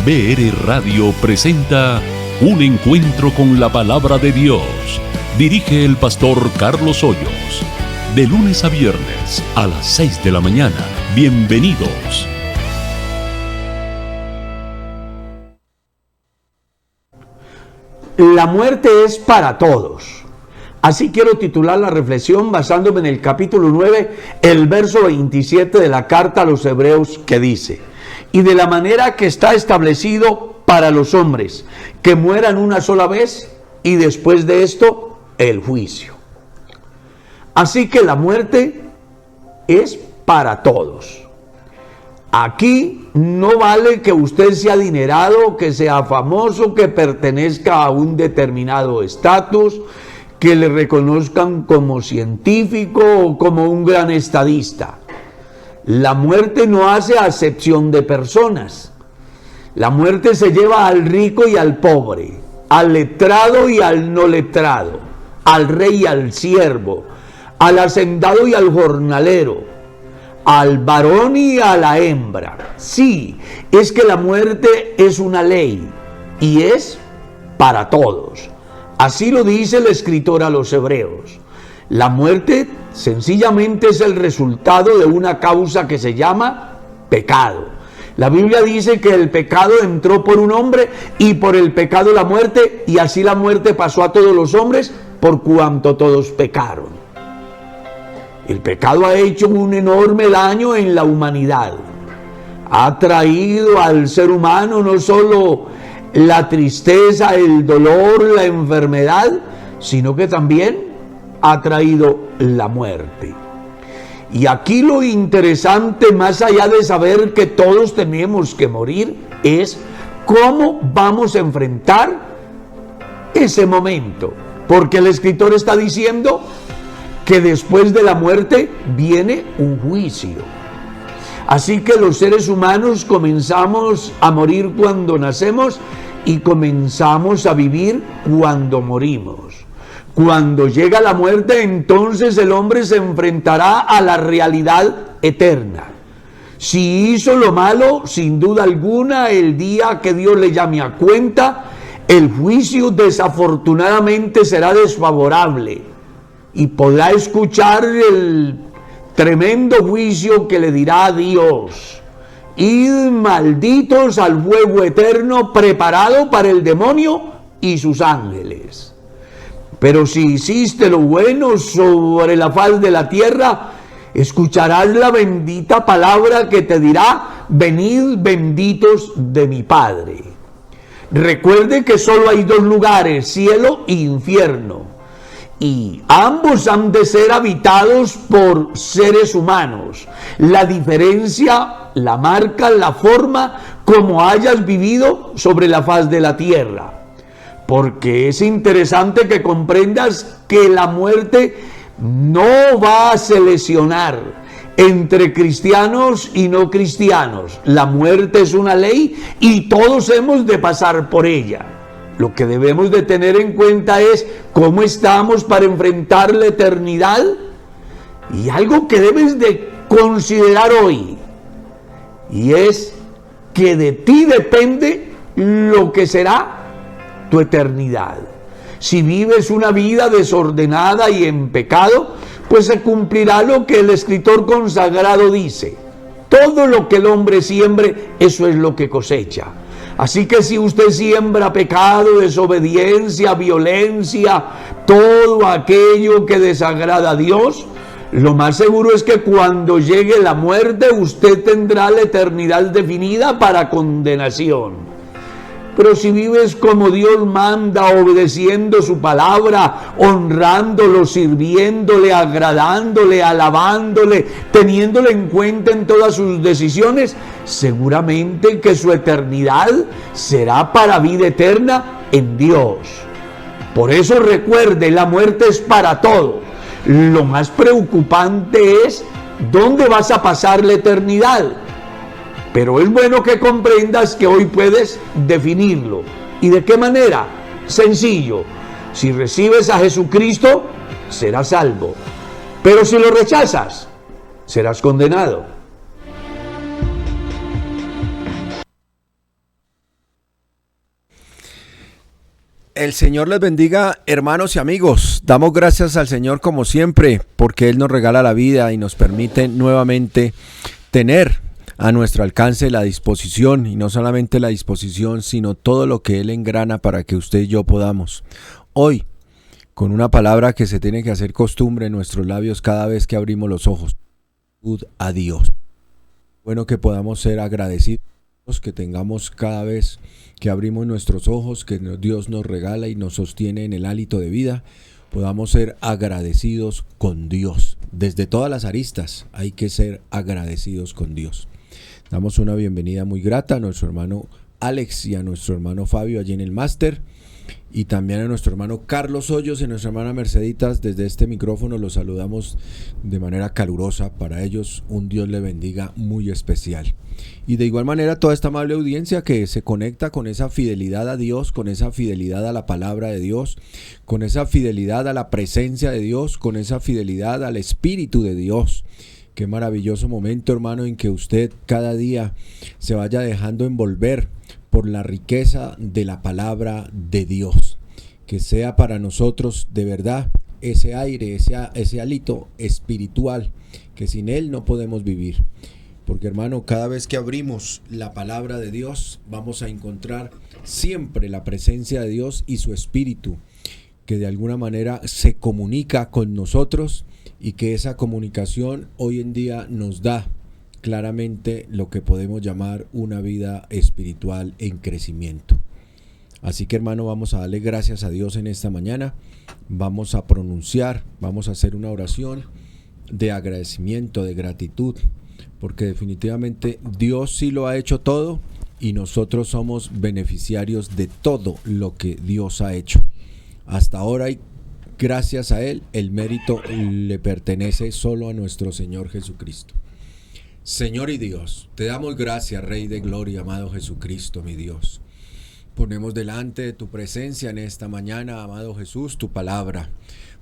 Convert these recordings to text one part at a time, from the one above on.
BR Radio presenta Un Encuentro con la Palabra de Dios. Dirige el pastor Carlos Hoyos. De lunes a viernes a las 6 de la mañana. Bienvenidos. La muerte es para todos. Así quiero titular la reflexión basándome en el capítulo 9, el verso 27 de la carta a los Hebreos, que dice: y de la manera que está establecido para los hombres, que mueran una sola vez, y después de esto, el juicio. Así que la muerte es para todos. Aquí no vale que usted sea adinerado, que sea famoso, que pertenezca a un determinado estatus, que le reconozcan como científico o como un gran estadista. La muerte no hace acepción de personas. La muerte se lleva al rico y al pobre, al letrado y al no letrado, al rey y al siervo, al hacendado y al jornalero, al varón y a la hembra. Sí, es que la muerte es una ley y es para todos. Así lo dice el escritor a los Hebreos. La muerte sencillamente es el resultado de una causa que se llama pecado. La Biblia dice que el pecado entró por un hombre y por el pecado la muerte, y así la muerte pasó a todos los hombres por cuanto todos pecaron. El pecado ha hecho un enorme daño en la humanidad. Ha traído al ser humano no solo la tristeza, el dolor, la enfermedad, sino que también ha traído la muerte. Y aquí lo interesante, más allá de saber que todos tenemos que morir, es cómo vamos a enfrentar ese momento. Porque el escritor está diciendo que después de la muerte viene un juicio. Así que los seres humanos comenzamos a morir cuando nacemos y comenzamos a vivir cuando morimos. Cuando llega la muerte, entonces el hombre se enfrentará a la realidad eterna. Si hizo lo malo, sin duda alguna, el día que Dios le llame a cuenta, el juicio desafortunadamente será desfavorable y podrá escuchar el tremendo juicio que le dirá a Dios: id malditos al fuego eterno preparado para el demonio y sus ángeles. Pero si hiciste lo bueno sobre la faz de la tierra, escucharás la bendita palabra que te dirá: venid benditos de mi Padre. Recuerde que solo hay dos lugares, cielo e infierno, y ambos han de ser habitados por seres humanos. La diferencia la marca la forma como hayas vivido sobre la faz de la tierra. Porque es interesante que comprendas que la muerte no va a seleccionar entre cristianos y no cristianos. La muerte es una ley y todos hemos de pasar por ella. Lo que debemos de tener en cuenta es cómo estamos para enfrentar la eternidad, y algo que debes de considerar hoy, y es que de ti depende lo que será tu eternidad. Si vives una vida desordenada y en pecado, pues se cumplirá lo que el escritor consagrado dice: todo lo que el hombre siembre, eso es lo que cosecha. Así que si usted siembra pecado, desobediencia, violencia, todo aquello que desagrada a Dios, lo más seguro es que cuando llegue la muerte usted tendrá la eternidad definida para condenación. Pero si vives como Dios manda, obedeciendo su palabra, honrándolo, sirviéndole, agradándole, alabándole, teniéndole en cuenta en todas sus decisiones, seguramente que su eternidad será para vida eterna en Dios. Por eso recuerde, la muerte es para todos. Lo más preocupante es dónde vas a pasar la eternidad. Pero es bueno que comprendas que hoy puedes definirlo. ¿Y de qué manera? Sencillo. Si recibes a Jesucristo, serás salvo. Pero si lo rechazas, serás condenado. El Señor les bendiga, hermanos y amigos. Damos gracias al Señor como siempre, porque Él nos regala la vida y nos permite nuevamente tener a nuestro alcance la disposición, y no solamente la disposición, sino todo lo que Él engrana para que usted y yo podamos. Hoy, con una palabra que se tiene que hacer costumbre en nuestros labios cada vez que abrimos los ojos: a Dios. Bueno, que podamos ser agradecidos, que tengamos cada vez que abrimos nuestros ojos, que Dios nos regala y nos sostiene en el hálito de vida, podamos ser agradecidos con Dios. Desde todas las aristas hay que ser agradecidos con Dios. Damos una bienvenida muy grata a nuestro hermano Alex y a nuestro hermano Fabio allí en el máster, y también a nuestro hermano Carlos Hoyos y a nuestra hermana Merceditas. Desde este micrófono los saludamos de manera calurosa. Para ellos un Dios le bendiga muy especial. Y de igual manera toda esta amable audiencia que se conecta con esa fidelidad a Dios, con esa fidelidad a la palabra de Dios, con esa fidelidad a la presencia de Dios, con esa fidelidad al Espíritu de Dios. Qué maravilloso momento, hermano, en que usted cada día se vaya dejando envolver por la riqueza de la palabra de Dios. Que sea para nosotros de verdad ese aire, ese hálito espiritual, que sin él no podemos vivir. Porque, hermano, cada vez que abrimos la palabra de Dios, vamos a encontrar siempre la presencia de Dios y su Espíritu, que de alguna manera se comunica con nosotros, y que esa comunicación hoy en día nos da claramente lo que podemos llamar una vida espiritual en crecimiento. Así que, hermano, vamos a darle gracias a Dios en esta mañana. Vamos a pronunciar, vamos a hacer una oración de agradecimiento, de gratitud, porque definitivamente Dios sí lo ha hecho todo y nosotros somos beneficiarios de todo lo que Dios ha hecho hasta ahora, y gracias a Él el mérito le pertenece solo a nuestro Señor Jesucristo. Señor y Dios, te damos gracias, Rey de Gloria, amado Jesucristo, mi Dios. Ponemos delante de tu presencia en esta mañana, amado Jesús, tu palabra,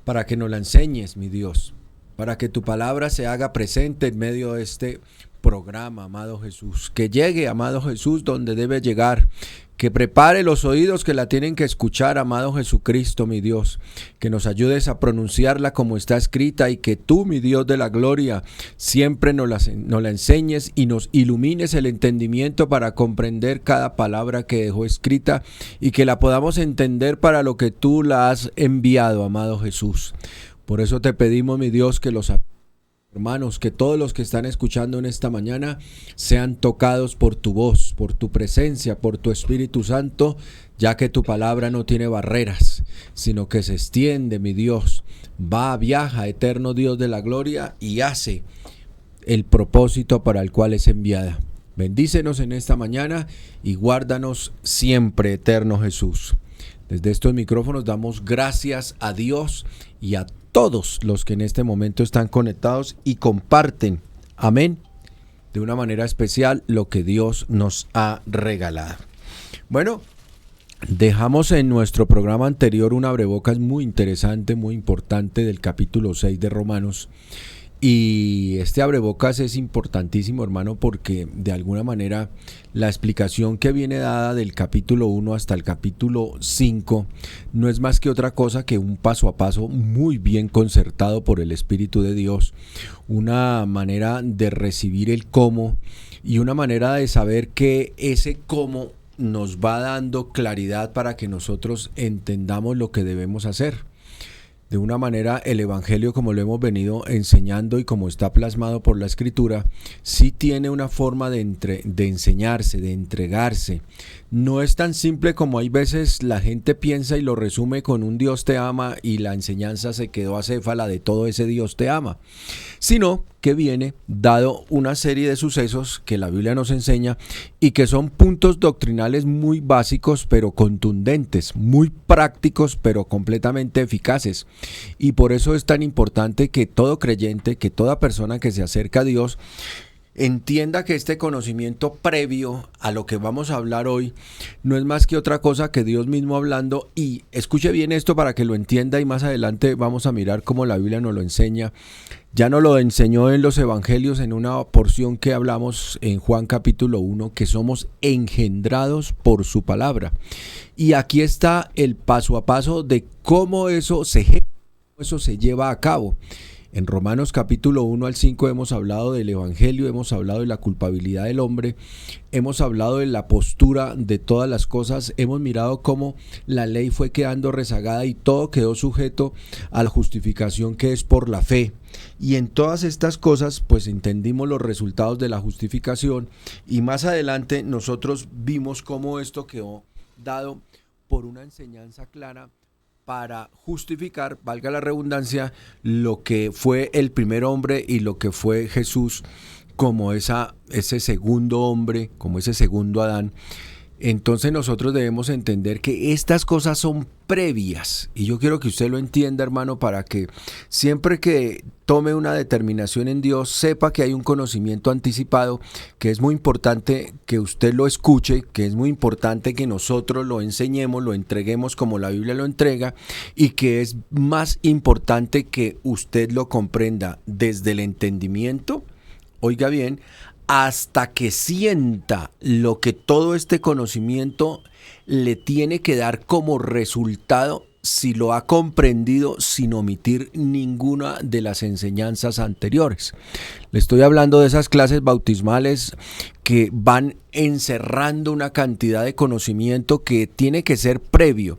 para que nos la enseñes, mi Dios, para que tu palabra se haga presente en medio de este programa, amado Jesús, que llegue, amado Jesús, donde debe llegar, que prepare los oídos que la tienen que escuchar, amado Jesucristo, mi Dios, que nos ayudes a pronunciarla como está escrita, y que tú, mi Dios de la gloria, siempre nos la enseñes y nos ilumines el entendimiento para comprender cada palabra que dejó escrita, y que la podamos entender para lo que tú la has enviado, amado Jesús. Por eso te pedimos, mi Dios, que los hermanos, que todos los que están escuchando en esta mañana sean tocados por tu voz, por tu presencia, por tu Espíritu Santo, ya que tu palabra no tiene barreras, sino que se extiende, mi Dios, viaja, eterno Dios de la gloria, y hace el propósito para el cual es enviada. Bendícenos en esta mañana y guárdanos siempre, eterno Jesús. Desde estos micrófonos damos gracias a Dios y a todos los que en este momento están conectados y comparten, amén, de una manera especial lo que Dios nos ha regalado. Bueno, dejamos en nuestro programa anterior un abrebocas muy interesante, muy importante del capítulo 6 de Romanos. Y este abrebocas es importantísimo, hermano, porque de alguna manera la explicación que viene dada del capítulo 1 hasta el capítulo 5 no es más que otra cosa que un paso a paso muy bien concertado por el Espíritu de Dios, una manera de recibir el cómo y una manera de saber que ese cómo nos va dando claridad para que nosotros entendamos lo que debemos hacer. De una manera, el Evangelio, como lo hemos venido enseñando y como está plasmado por la Escritura, sí tiene una forma de enseñarse, de entregarse. No es tan simple como hay veces la gente piensa y lo resume con un Dios te ama, y la enseñanza se quedó acéfala de todo ese Dios te ama, sino que viene dado una serie de sucesos que la Biblia nos enseña y que son puntos doctrinales muy básicos pero contundentes, muy prácticos pero completamente eficaces. Y por eso es tan importante que todo creyente, que toda persona que se acerca a Dios, entienda que este conocimiento previo a lo que vamos a hablar hoy no es más que otra cosa que Dios mismo hablando, y escuche bien esto para que lo entienda, y más adelante vamos a mirar cómo la Biblia nos lo enseña. Ya nos lo enseñó en los evangelios en una porción que hablamos en Juan capítulo 1, que somos engendrados por su palabra. Y aquí está el paso a paso de cómo eso se lleva a cabo. En Romanos capítulo 1 al 5 hemos hablado del evangelio, hemos hablado de la culpabilidad del hombre, hemos hablado de la postura de todas las cosas, hemos mirado cómo la ley fue quedando rezagada y todo quedó sujeto a la justificación que es por la fe. Y en todas estas cosas pues entendimos los resultados de la justificación, y más adelante nosotros vimos cómo esto quedó dado por una enseñanza clara para justificar, valga la redundancia, lo que fue el primer hombre y lo que fue Jesús como ese segundo hombre, como ese segundo Adán. Entonces nosotros debemos entender que estas cosas son previas, y yo quiero que usted lo entienda, hermano, para que siempre que tome una determinación en Dios sepa que hay un conocimiento anticipado, que es muy importante que usted lo escuche, que es muy importante que nosotros lo enseñemos, lo entreguemos como la Biblia lo entrega, y que es más importante que usted lo comprenda desde el entendimiento, oiga bien, hasta que sienta lo que todo este conocimiento le tiene que dar como resultado, si lo ha comprendido sin omitir ninguna de las enseñanzas anteriores. Le estoy hablando de esas clases bautismales que van encerrando una cantidad de conocimiento que tiene que ser previo,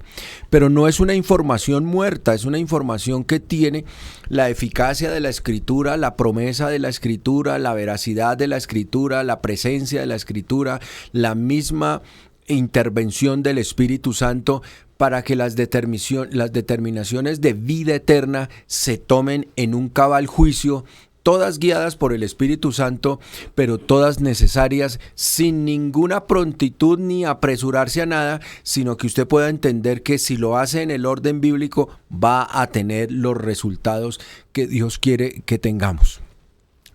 pero no es una información muerta, es una información que tiene la eficacia de la Escritura, la promesa de la Escritura, la veracidad de la Escritura, la presencia de la Escritura, la misma intervención del Espíritu Santo, para que las determinaciones de vida eterna se tomen en un cabal juicio, todas guiadas por el Espíritu Santo, pero todas necesarias, sin ninguna prontitud ni apresurarse a nada, sino que usted pueda entender que si lo hace en el orden bíblico va a tener los resultados que Dios quiere que tengamos.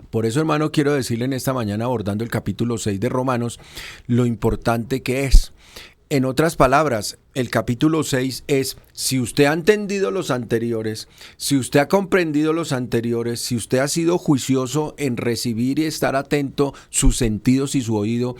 Por eso, hermano, quiero decirle en esta mañana, abordando el capítulo 6 de Romanos, lo importante que es. En otras palabras, el capítulo 6 es, si usted ha entendido los anteriores, si usted ha comprendido los anteriores, si usted ha sido juicioso en recibir y estar atento sus sentidos y su oído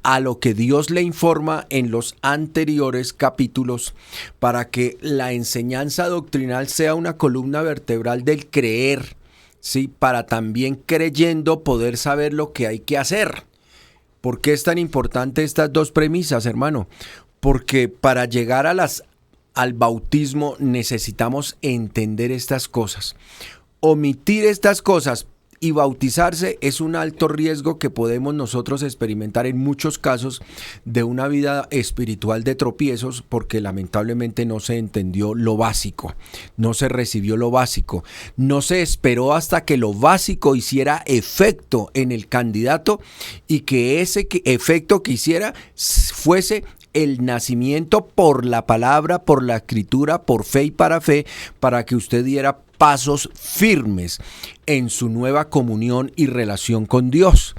a lo que Dios le informa en los anteriores capítulos, para que la enseñanza doctrinal sea una columna vertebral del creer, ¿sí? Para también creyendo poder saber lo que hay que hacer. ¿Por qué es tan importante estas dos premisas, hermano? Porque para llegar al bautismo necesitamos entender estas cosas. Omitir estas cosas y bautizarse es un alto riesgo que podemos nosotros experimentar en muchos casos de una vida espiritual de tropiezos, porque lamentablemente no se entendió lo básico, no se recibió lo básico, no se esperó hasta que lo básico hiciera efecto en el candidato, y que ese efecto que hiciera fuese el nacimiento por la palabra, por la Escritura, por fe y para fe, para que usted diera pasos firmes en su nueva comunión y relación con Dios.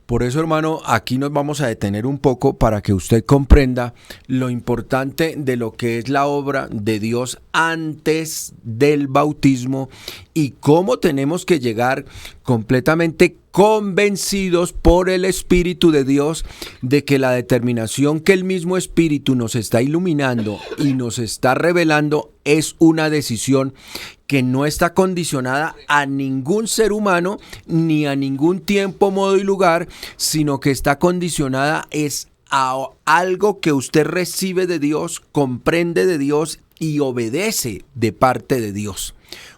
Por eso, hermano, aquí nos vamos a detener un poco para que usted comprenda lo importante de lo que es la obra de Dios antes del bautismo, y cómo tenemos que llegar completamente convencidos por el Espíritu de Dios de que la determinación que el mismo Espíritu nos está iluminando y nos está revelando es una decisión que no está condicionada a ningún ser humano ni a ningún tiempo, modo y lugar, sino que está condicionada es a algo que usted recibe de Dios, comprende de Dios y obedece de parte de Dios.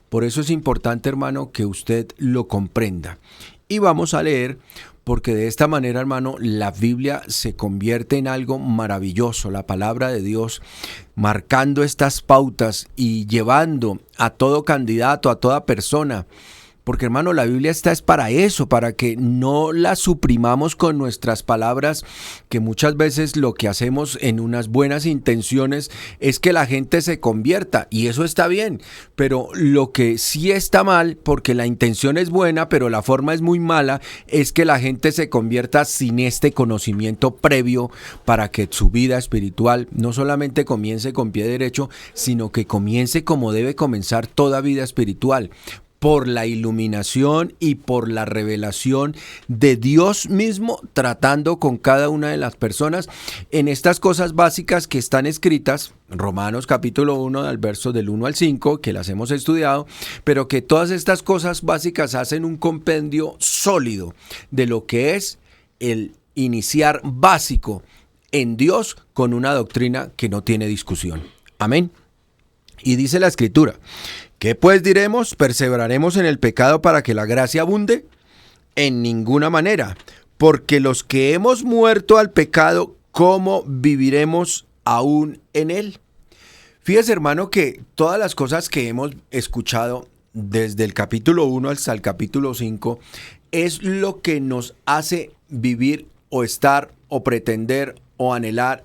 Por eso es importante, hermano, que usted lo comprenda. Y vamos a leer, porque de esta manera, hermano, la Biblia se convierte en algo maravilloso, la palabra de Dios, marcando estas pautas y llevando a todo candidato, a toda persona Porque hermano, la Biblia es para eso, para que no la suprimamos con nuestras palabras, que muchas veces lo que hacemos en unas buenas intenciones es que la gente se convierta, y eso está bien, pero lo que sí está mal, porque la intención es buena, pero la forma es muy mala, es que la gente se convierta sin este conocimiento previo para que su vida espiritual no solamente comience con pie derecho, sino que comience como debe comenzar toda vida espiritual, por la iluminación y por la revelación de Dios mismo, tratando con cada una de las personas en estas cosas básicas que están escritas, Romanos capítulo 1, del verso del 1 al 5, que las hemos estudiado, pero que todas estas cosas básicas hacen un compendio sólido de lo que es el iniciar básico en Dios con una doctrina que no tiene discusión. Amén. Y dice la Escritura: ¿qué pues diremos? ¿Perseveraremos en el pecado para que la gracia abunde? En ninguna manera, porque los que hemos muerto al pecado, ¿cómo viviremos aún en él? Fíjese, hermano, que todas las cosas que hemos escuchado desde el capítulo 1 hasta el capítulo 5 es lo que nos hace vivir o estar o pretender o anhelar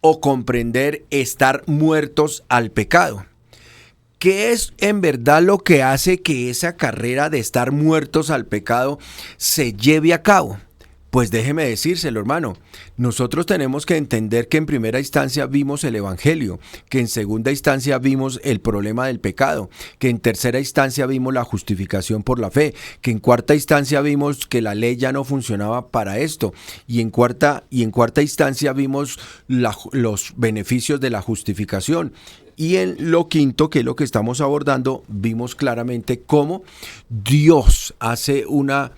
o comprender estar muertos al pecado. ¿Qué es en verdad lo que hace que esa carrera de estar muertos al pecado se lleve a cabo? Pues déjeme decírselo, hermano. Nosotros tenemos que entender que en primera instancia vimos el evangelio, que en segunda instancia vimos el problema del pecado, que en tercera instancia vimos la justificación por la fe, que en cuarta instancia vimos que la ley ya no funcionaba para esto, y en cuarta instancia vimos los beneficios de la justificación. Y en lo quinto, que es lo que estamos abordando, vimos claramente cómo Dios hace una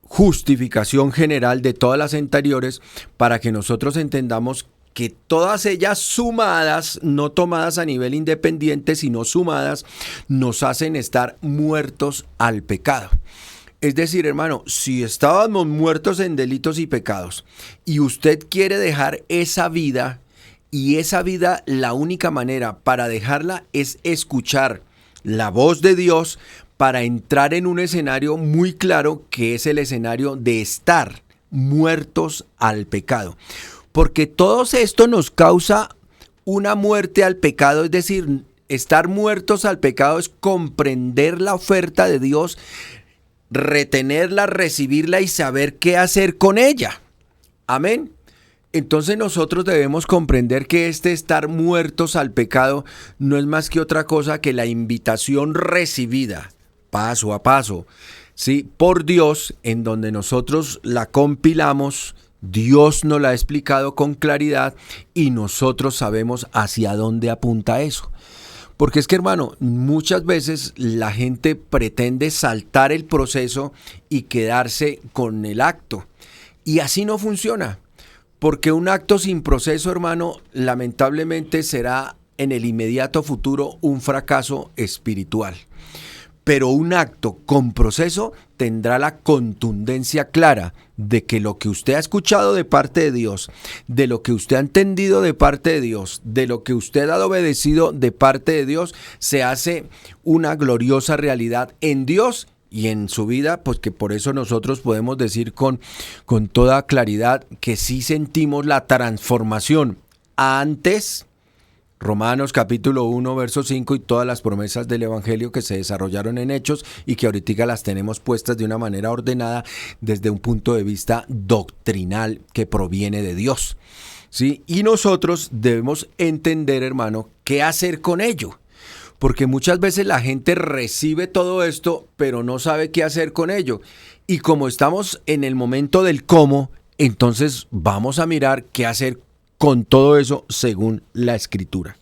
justificación general de todas las anteriores para que nosotros entendamos que todas ellas sumadas, no tomadas a nivel independiente, sino sumadas, nos hacen estar muertos al pecado. Es decir, hermano, si estábamos muertos en delitos y pecados y usted quiere dejar esa vida, y esa vida, la única manera para dejarla es escuchar la voz de Dios para entrar en un escenario muy claro, que es el escenario de estar muertos al pecado. Porque todo esto nos causa una muerte al pecado, es decir, estar muertos al pecado es comprender la oferta de Dios, retenerla, recibirla y saber qué hacer con ella. Amén. Entonces nosotros debemos comprender que estar muertos al pecado no es más que otra cosa que la invitación recibida paso a paso, ¿sí?, por Dios, en donde nosotros la compilamos, Dios nos la ha explicado con claridad y nosotros sabemos hacia dónde apunta eso. Porque es que, hermano, muchas veces la gente pretende saltar el proceso y quedarse con el acto, y así no funciona. Porque un acto sin proceso, hermano, lamentablemente será en el inmediato futuro un fracaso espiritual. Pero un acto con proceso tendrá la contundencia clara de que lo que usted ha escuchado de parte de Dios, de lo que usted ha entendido de parte de Dios, de lo que usted ha obedecido de parte de Dios, se hace una gloriosa realidad en Dios y en su vida, pues que por eso nosotros podemos decir con toda claridad que sí sentimos la transformación antes. Romanos capítulo 1, verso 5 y todas las promesas del evangelio que se desarrollaron en Hechos y que ahorita las tenemos puestas de una manera ordenada desde un punto de vista doctrinal que proviene de Dios, ¿sí? Y nosotros debemos entender, hermano, qué hacer con ello. Porque muchas veces la gente recibe todo esto, pero no sabe qué hacer con ello. Y como estamos en el momento del cómo, entonces vamos a mirar qué hacer con todo eso según la Escritura.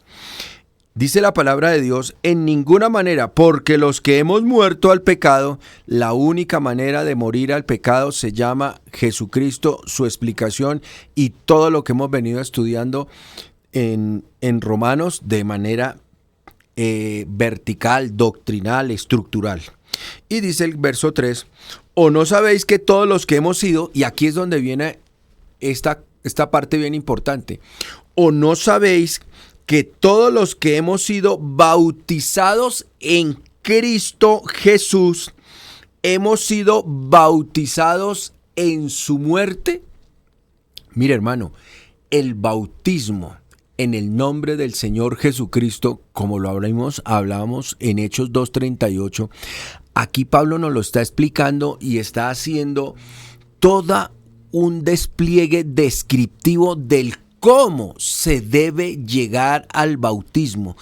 Dice la palabra de Dios: en ninguna manera, porque los que hemos muerto al pecado, la única manera de morir al pecado se llama Jesucristo, su explicación y todo lo que hemos venido estudiando en Romanos de manera vertical, doctrinal, estructural. Y dice el verso 3: ¿o no sabéis que todos los que hemos sido, y aquí es donde viene esta parte bien importante, o no sabéis que todos los que hemos sido bautizados en Cristo Jesús, hemos sido bautizados en su muerte. Mire, hermano, el bautismo en el nombre del Señor Jesucristo, como lo hablábamos en Hechos 2:38, aquí Pablo nos lo está explicando y está haciendo todo un despliegue descriptivo del cómo se debe llegar al bautismo,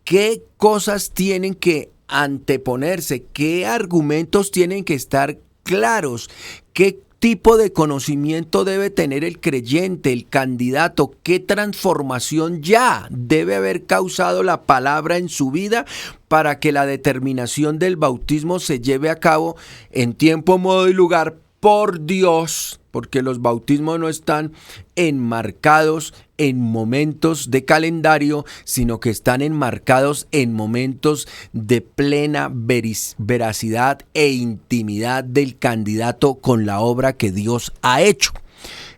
qué cosas tienen que anteponerse, qué argumentos tienen que estar claros, qué tipo de conocimiento debe tener el creyente, el candidato, qué transformación ya debe haber causado la palabra en su vida para que la determinación del bautismo se lleve a cabo en tiempo, modo y lugar por Dios, porque los bautismos no están enmarcados en momentos de calendario, sino que están enmarcados en momentos de plena veracidad e intimidad del candidato con la obra que Dios ha hecho.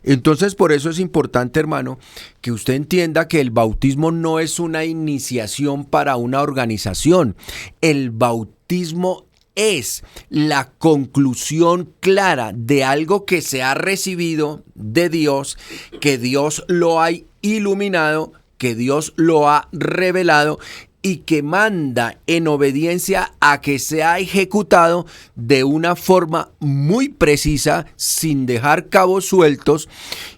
Entonces, por eso es importante, hermano, que usted entienda que el bautismo no es una iniciación para una organización. El bautismo es la conclusión clara de algo que se ha recibido de Dios, que Dios lo ha iluminado, que Dios lo ha revelado y que manda en obediencia a que sea ejecutado de una forma muy precisa, sin dejar cabos sueltos.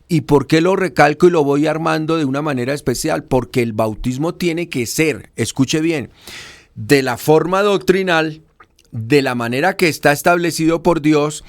¿Y por qué lo recalco y lo voy armando de una manera especial? Porque el bautismo tiene que ser, escuche bien, de la forma doctrinal, de la manera que está establecido por Dios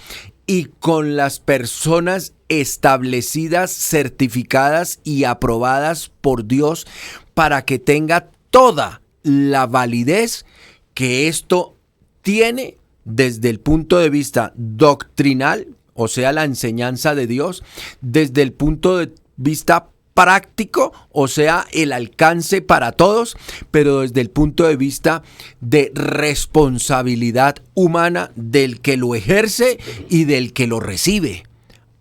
y con las personas establecidas, certificadas y aprobadas por Dios para que tenga toda la validez que esto tiene desde el punto de vista doctrinal, o sea, la enseñanza de Dios, desde el punto de vista práctico, o sea, el alcance para todos, pero desde el punto de vista de responsabilidad humana del que lo ejerce y del que lo recibe.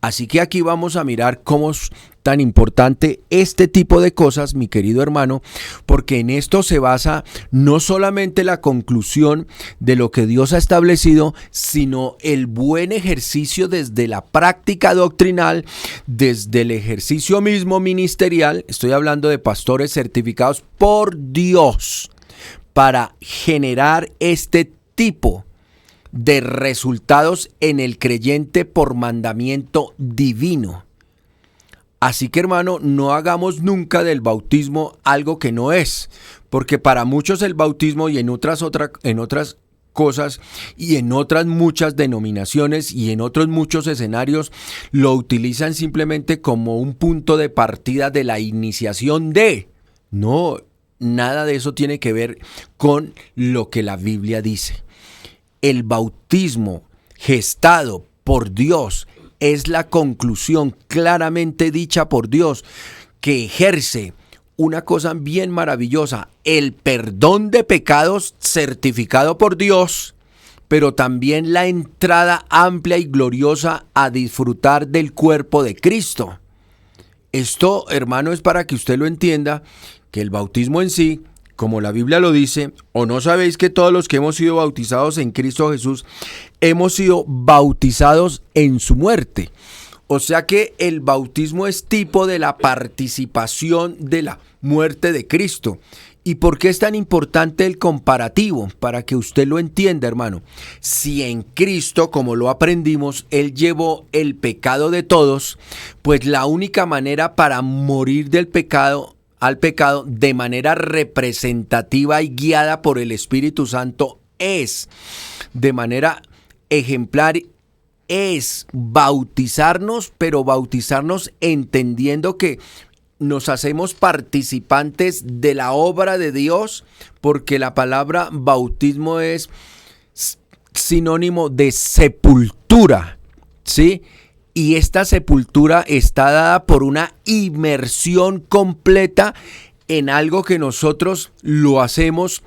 Así que aquí vamos a mirar cómo es tan importante este tipo de cosas, mi querido hermano, porque en esto se basa no solamente la conclusión de lo que Dios ha establecido, sino el buen ejercicio desde la práctica doctrinal, desde el ejercicio mismo ministerial. Estoy hablando de pastores certificados por Dios para generar este tipo de resultados en el creyente por mandamiento divino. Así que, hermano, no hagamos nunca del bautismo algo que no es, porque para muchos el bautismo y en otras cosas y en otras muchas denominaciones y en otros muchos escenarios lo utilizan simplemente como un punto de partida de la iniciación de. No, nada de eso tiene que ver con lo que la Biblia dice. El bautismo gestado por Dios es la conclusión claramente dicha por Dios que ejerce una cosa bien maravillosa, el perdón de pecados certificado por Dios, pero también la entrada amplia y gloriosa a disfrutar del cuerpo de Cristo. Esto, hermano, es para que usted lo entienda, que el bautismo en sí, como la Biblia lo dice, ¿o no sabéis que todos los que hemos sido bautizados en Cristo Jesús, hemos sido bautizados en su muerte? O sea que el bautismo es tipo de la participación de la muerte de Cristo. ¿Y por qué es tan importante el comparativo? Para que usted lo entienda, hermano. Si en Cristo, como lo aprendimos, Él llevó el pecado de todos, pues la única manera para morir del pecado al pecado de manera representativa y guiada por el Espíritu Santo es, de manera ejemplar, es bautizarnos, pero bautizarnos entendiendo que nos hacemos participantes de la obra de Dios, porque la palabra bautismo es sinónimo de sepultura, ¿sí? Y esta sepultura está dada por una inmersión completa en algo que nosotros lo hacemos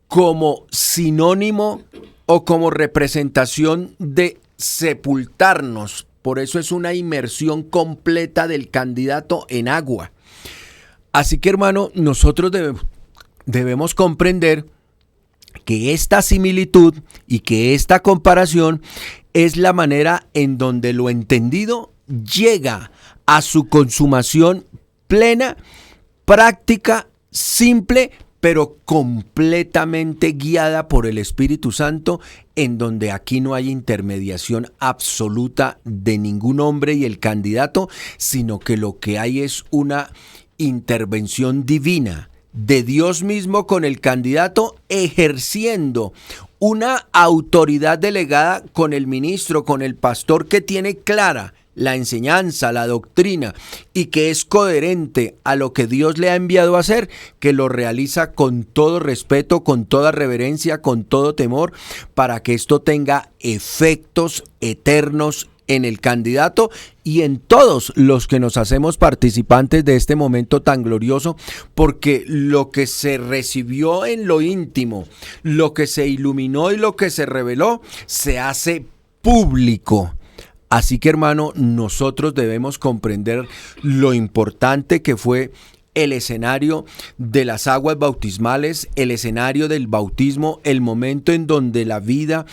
como sinónimo o como representación de sepultarnos. Por eso es una inmersión completa del candidato en agua. Así que, hermano, nosotros debemos comprender que esta similitud y que esta comparación es la manera en donde lo entendido llega a su consumación plena, práctica, simple, pero completamente guiada por el Espíritu Santo, en donde aquí no hay intermediación absoluta de ningún hombre y el candidato, sino que lo que hay es una intervención divina de Dios mismo con el candidato, ejerciendo una autoridad delegada con el ministro, con el pastor, que tiene clara la enseñanza, la doctrina, y que es coherente a lo que Dios le ha enviado a hacer, que lo realiza con todo respeto, con toda reverencia, con todo temor, para que esto tenga efectos eternos en el candidato y en todos los que nos hacemos participantes de este momento tan glorioso, porque lo que se recibió en lo íntimo, lo que se iluminó y lo que se reveló, se hace público. Así que, hermano, nosotros debemos comprender lo importante que fue el escenario de las aguas bautismales, el escenario del bautismo, el momento en donde la vida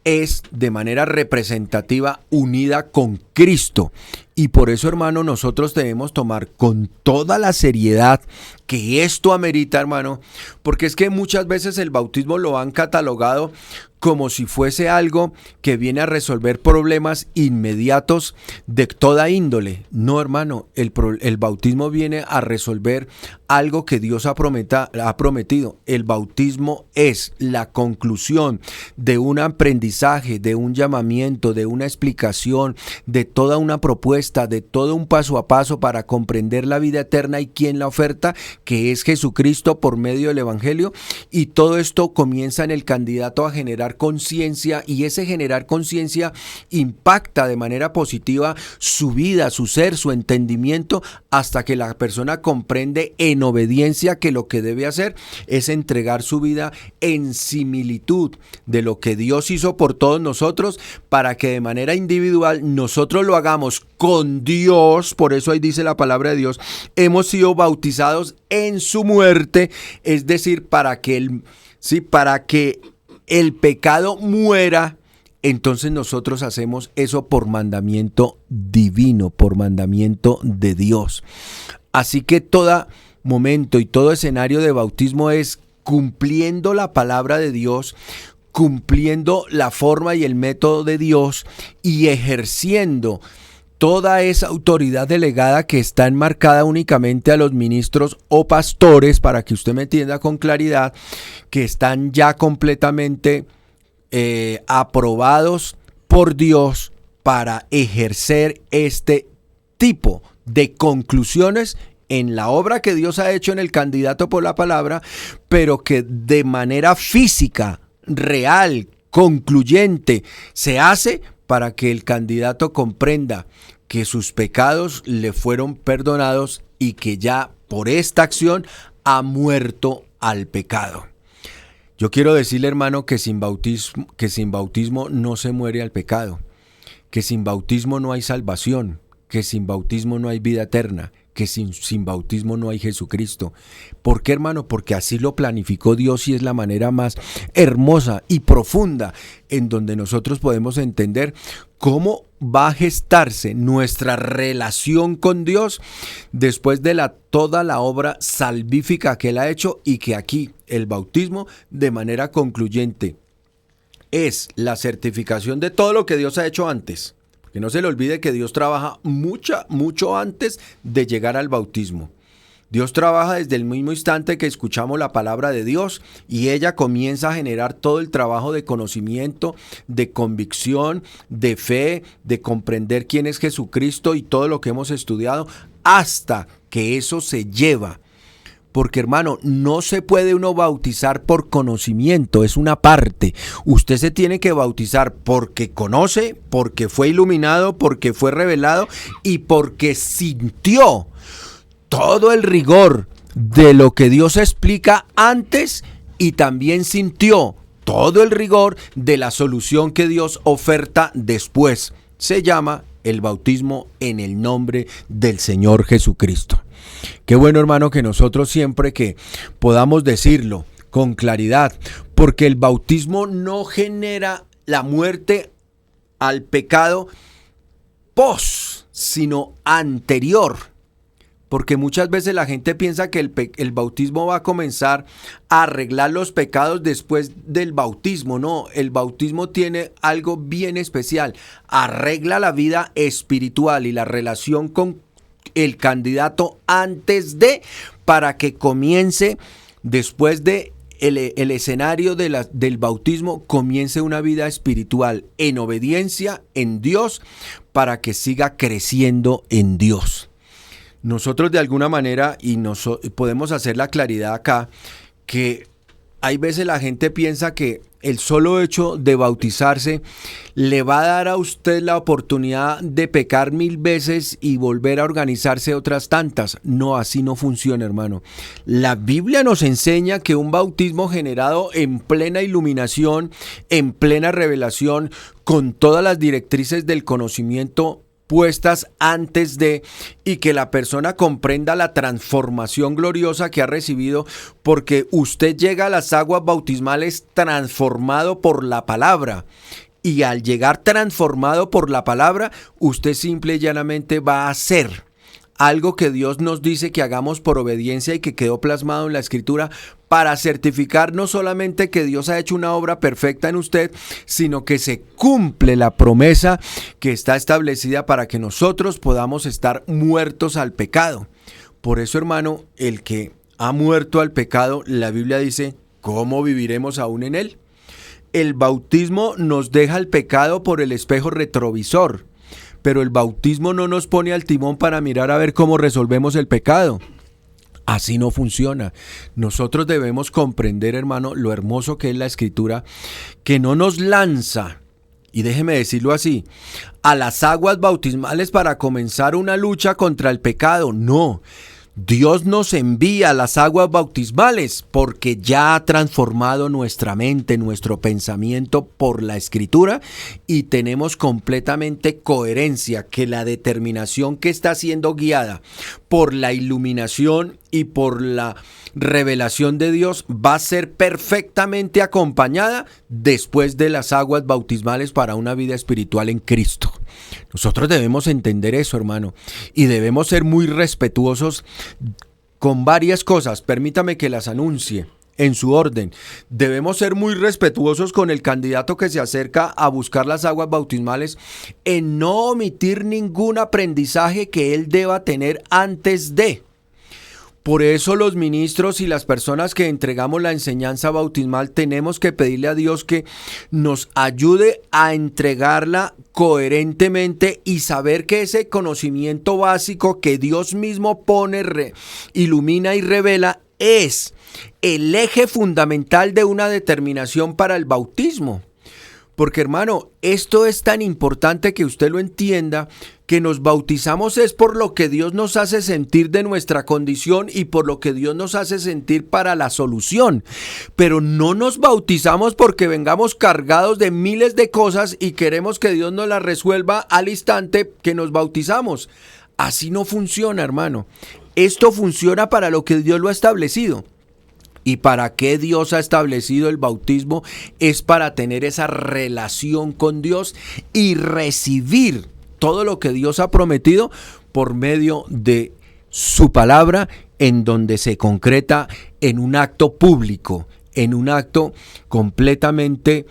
es de manera representativa unida con Cristo. Y por eso, hermano, nosotros debemos tomar con toda la seriedad que esto amerita, hermano, porque es que muchas veces el bautismo lo han catalogado como si fuese algo que viene a resolver problemas inmediatos de toda índole. No, hermano, el bautismo viene a resolver algo que Dios ha prometido. El bautismo es la conclusión de un aprendizaje, de un llamamiento, de una explicación, de toda una propuesta, de todo un paso a paso para comprender la vida eterna y quién la oferta, que es Jesucristo por medio del Evangelio. Y todo esto comienza en el candidato a generar conciencia, y ese generar conciencia impacta de manera positiva su vida, su ser, su entendimiento, hasta que la persona comprende en obediencia que lo que debe hacer es entregar su vida en similitud de lo que Dios hizo por todos nosotros, para que de manera individual nosotros lo hagamos con Dios. Por eso ahí dice la palabra de Dios: hemos sido bautizados en su muerte, es decir, para que el pecado muera. Entonces nosotros hacemos eso por mandamiento divino, por mandamiento de Dios. Así que todo momento y todo escenario de bautismo es cumpliendo la palabra de Dios, cumpliendo la forma y el método de Dios, y ejerciendo toda esa autoridad delegada que está enmarcada únicamente a los ministros o pastores, para que usted me entienda con claridad, que están ya completamente aprobados por Dios para ejercer este tipo de conclusiones en la obra que Dios ha hecho en el candidato por la palabra, pero que de manera física, real, concluyente, se hace para que el candidato comprenda que sus pecados le fueron perdonados y que ya por esta acción ha muerto al pecado. Yo quiero decirle, hermano, que sin bautismo no se muere al pecado, que sin bautismo no hay salvación, que sin bautismo no hay vida eterna, que sin bautismo no hay Jesucristo. ¿Por qué, hermano? Porque así lo planificó Dios, y es la manera más hermosa y profunda en donde nosotros podemos entender cómo va a gestarse nuestra relación con Dios después de toda la obra salvífica que Él ha hecho, y que aquí el bautismo, de manera concluyente, es la certificación de todo lo que Dios ha hecho antes. Que no se le olvide que Dios trabaja mucho antes de llegar al bautismo. Dios trabaja desde el mismo instante que escuchamos la palabra de Dios, y ella comienza a generar todo el trabajo de conocimiento, de convicción, de fe, de comprender quién es Jesucristo y todo lo que hemos estudiado, hasta que eso se lleva. Porque, hermano, no se puede uno bautizar por conocimiento, es una parte. Usted se tiene que bautizar porque conoce, porque fue iluminado, porque fue revelado y porque sintió todo el rigor de lo que Dios explica antes, y también sintió todo el rigor de la solución que Dios oferta después. Se llama el bautismo en el nombre del Señor Jesucristo. Qué bueno, hermano, que nosotros siempre que podamos decirlo con claridad, porque el bautismo no genera la muerte al pecado sino anterior. Porque muchas veces la gente piensa que el bautismo va a comenzar a arreglar los pecados después del bautismo. No, el bautismo tiene algo bien especial. Arregla la vida espiritual y la relación con el candidato para que comience, después de el escenario del bautismo, comience una vida espiritual en obediencia en Dios, para que siga creciendo en Dios. Nosotros de alguna manera, podemos hacer la claridad acá, que hay veces la gente piensa que el solo hecho de bautizarse le va a dar a usted la oportunidad de pecar 1000 veces y volver a organizarse otras tantas. No, así no funciona, hermano. La Biblia nos enseña que un bautismo generado en plena iluminación, en plena revelación, con todas las directrices del conocimiento puestas antes de, y que la persona comprenda la transformación gloriosa que ha recibido, porque usted llega a las aguas bautismales transformado por la palabra, y al llegar transformado por la palabra, usted simple y llanamente va a hacer algo que Dios nos dice que hagamos por obediencia y que quedó plasmado en la Escritura, para certificar no solamente que Dios ha hecho una obra perfecta en usted, sino que se cumple la promesa que está establecida para que nosotros podamos estar muertos al pecado. Por eso, hermano, el que ha muerto al pecado, la Biblia dice, ¿cómo viviremos aún en él? El bautismo nos deja el pecado por el espejo retrovisor, pero el bautismo no nos pone al timón para mirar a ver cómo resolvemos el pecado. Así no funciona. Nosotros debemos comprender, hermano, lo hermoso que es la Escritura, que no nos lanza, y déjeme decirlo así, a las aguas bautismales para comenzar una lucha contra el pecado. No. Dios nos envía a las aguas bautismales porque ya ha transformado nuestra mente, nuestro pensamiento por la Escritura, y tenemos completamente coherencia que la determinación que está siendo guiada por la iluminación y por la revelación de Dios va a ser perfectamente acompañada después de las aguas bautismales para una vida espiritual en Cristo. Nosotros debemos entender eso, hermano, y debemos ser muy respetuosos con varias cosas. Permítame que las anuncie en su orden. Debemos ser muy respetuosos con el candidato que se acerca a buscar las aguas bautismales, en no omitir ningún aprendizaje que él deba tener antes de. Por eso los ministros y las personas que entregamos la enseñanza bautismal tenemos que pedirle a Dios que nos ayude a entregarla coherentemente y saber que ese conocimiento básico que Dios mismo pone, ilumina y revela es el eje fundamental de una determinación para el bautismo. Porque, hermano, esto es tan importante que usted lo entienda, que nos bautizamos es por lo que Dios nos hace sentir de nuestra condición y por lo que Dios nos hace sentir para la solución. Pero no nos bautizamos porque vengamos cargados de miles de cosas y queremos que Dios nos las resuelva al instante que nos bautizamos. Así no funciona, hermano. Esto funciona para lo que Dios lo ha establecido. ¿Y para qué Dios ha establecido el bautismo? Es para tener esa relación con Dios y recibir todo lo que Dios ha prometido por medio de su palabra, en donde se concreta en un acto público, en un acto completamente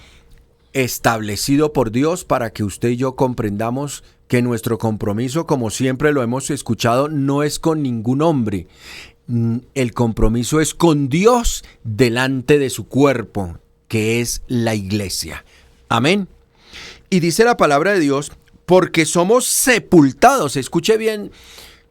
establecido por Dios, para que usted y yo comprendamos que nuestro compromiso, como siempre lo hemos escuchado, no es con ningún hombre. El compromiso es con Dios delante de su cuerpo, que es la iglesia. Amén. Y dice la palabra de Dios, porque somos sepultados. Escuche bien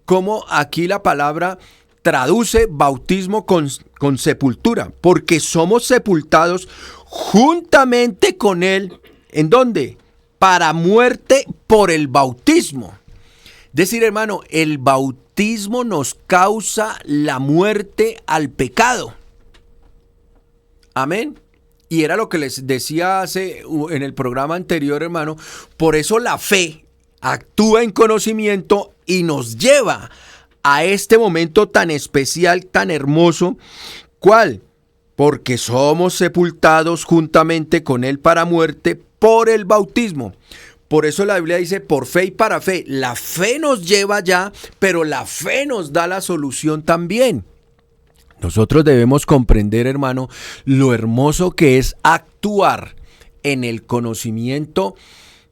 cómo aquí la palabra traduce bautismo con sepultura. Porque somos sepultados juntamente con Él. ¿En dónde? Para muerte por el bautismo. Es decir, hermano, el bautismo nos causa la muerte al pecado. Amén. Y era lo que les decía en el programa anterior, hermano. Por eso la fe actúa en conocimiento y nos lleva a este momento tan especial, tan hermoso. ¿Cuál? porque somos sepultados juntamente con Él para muerte por el bautismo. Por eso la Biblia dice por fe y para fe. La fe nos lleva allá, pero la fe nos da la solución también. Nosotros debemos comprender, hermano, lo hermoso que es actuar en el conocimiento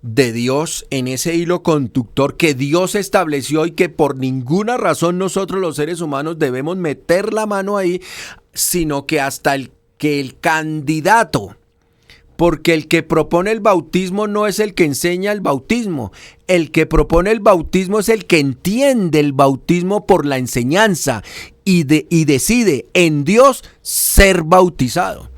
de Dios, en ese hilo conductor que Dios estableció y que por ninguna razón nosotros los seres humanos debemos meter la mano ahí, sino que hasta el candidato, porque el que propone el bautismo no es el que enseña el bautismo, el que propone el bautismo es el que entiende el bautismo por la enseñanza y decide en Dios ser bautizado.